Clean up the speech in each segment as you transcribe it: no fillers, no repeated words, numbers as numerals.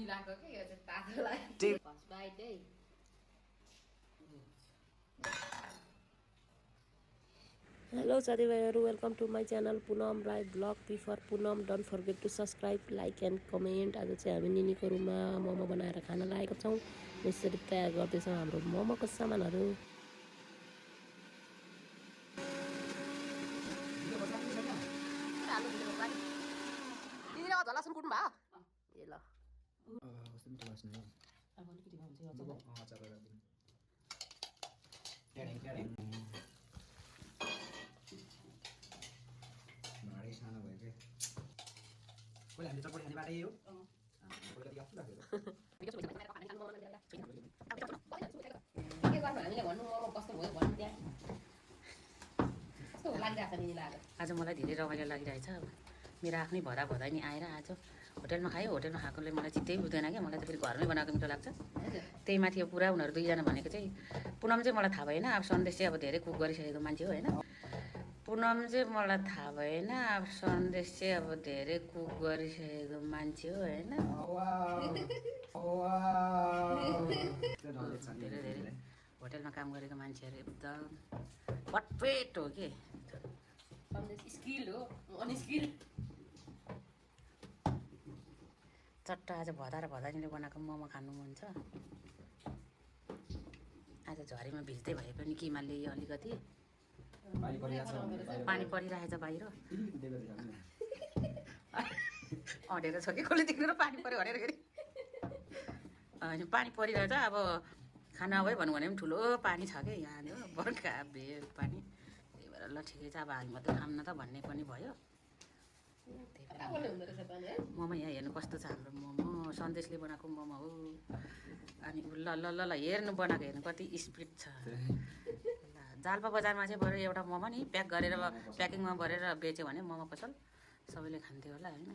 मिलाएको के यो चाहिँ तातोलाई फर्स्ट बाइट है Hello साथीभाइहरु, welcome to my channel Punam Rai blog before Punam. Don't forget to subscribe, like and comment. आज चाहिँ हामी निनीको रुममा मोमो बनाएर खान लागेका छौँ. यसरी तयार गर्दैछौँ हाम्रो मोमोको सामानहरू. भाँडै सानो भयो के कोही हामीले चटपटी खाने बाटै हो कोही कति अप्ठ्यारो के गर्नु हामीले भन्नु मोमो कस्तो भयो भन्नु त्यहाँ कस्तो लागिरहेको छ निनीलाई आज मलाई धेरै रमाइलो लागिरहेछ. मेरो आफ्नै भदा नि आएर आज होटेलमा खायो. होटेलमा खाएकोले मलाई चित्तै बुझ्दैन क्या. मलाई त फेरि घरमै बनाएको मिठो लाग्छ. त्यही माथि अब पुरा उनीहरू दुईजना भनेको चाहिँ पुनम चाहिँ मलाई थाहा भएन. अब सन्देश चाहिँ अब धेरै कुक गरिसकेको मान्छे हो होइन. पुनम चाहिँ मलाई थाहा भएन. अब सन्देश चाहिँ अब धेरै कुक गरिसकेको मान्छे हो होइन. धेरै धेरै होटेलमा काम गरेको मान्छेहरू एकदम पर्फेक्ट हो कि. सन्देश स्किल हो अनस्किल. चट्ट आज भदा र भदानीले बनाएको मोमो खानु मन छ. आज झरीमा भिज्दै भए पनि किमा ल्यायो अलिकति. पानी परिरहेछ बाहिर. अँडेर छ कि कसले देख्नु र पानी पऱ्यो भनेर फेरि. होइन पानी परिरहेछ. अब खाना भयो भनौँ भने पनि ठुलो पानी छ क्या यहाँनिर. बर्खा भेल पानी. त्यही भएर ल ठिकै छ. अब हामी मात्रै खान्न त भन्ने पनि भयो. मोमो यहाँ हेर्नु कस्तो छ हाम्रो मोमो. सन्देशले बनाएको मोमो हो. अनि ल ल ल ल हेर्नु बनाएको हेर्नु कति स्पिड छ. जाल्पा बजारमा चाहिँ बरु एउटा मोमो नि प्याक गरेर प्याकिङमा गरेर बेच्यो भने मोमो पसल सबैले खान्थ्यो होला होइन.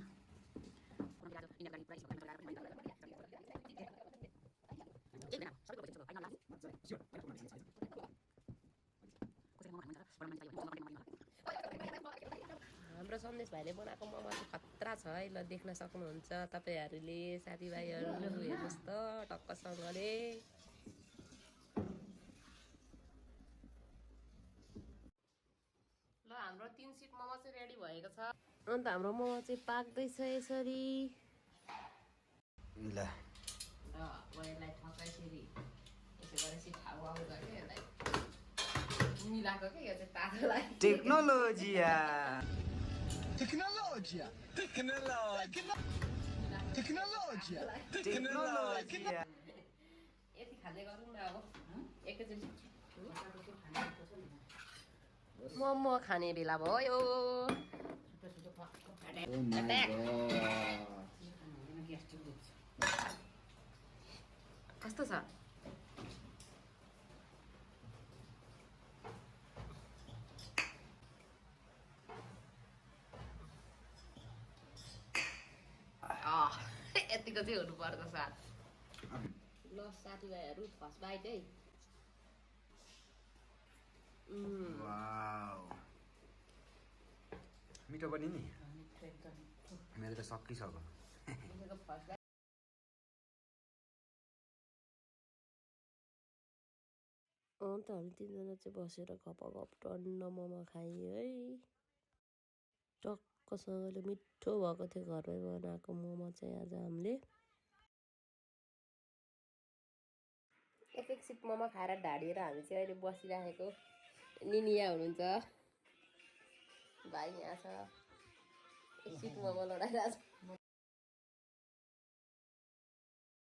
हाम्रो सन्देश भाइले बनाएको मोमो चाहिँ खतरा छ है. ल देख्न सक्नुहुन्छ तपाईँहरूले साथीभाइहरू. हेर्नुहोस् त टक्कसँगले. ल हाम्रो 3 सिट मोमो चाहिँ रेडी भएको छ. अन्त हाम्रो मोमो चाहिँ पाक्दैछ यसरी. ल यसलाई ठक्कैसरी यसो गरेपछि हाउ गऱ्यो यसलाई मिलाएको के यो चाहिँ तातोलाई टेक्नोलोजिया यति खाँदै गरौँ न अब एकैचोटि. मोमो खाने बेला भयो. कस्तो छ यतिको चाहिँ हुनुपर्छ साथ. ल साथीभाइहरू फर्स्ट बाइट है. वाउ मिठो पनि नि. मेरो त सकिसक्यो. अन्त हामी तिनजना चाहिँ बसेर गप टन्न मोमो खायौँ है. टक्कसँगले मिठो भएको थियो घरमै बनाएको मोमो चाहिँ आज हामीले. एक सिट मोमो खाएर ढाडिएर हामी चाहिँ अहिले बसिराखेको. निनी यहाँ हुनुहुन्छ. भाइ यहाँ छ. एक सिट मोमो लडाइरहेको छ.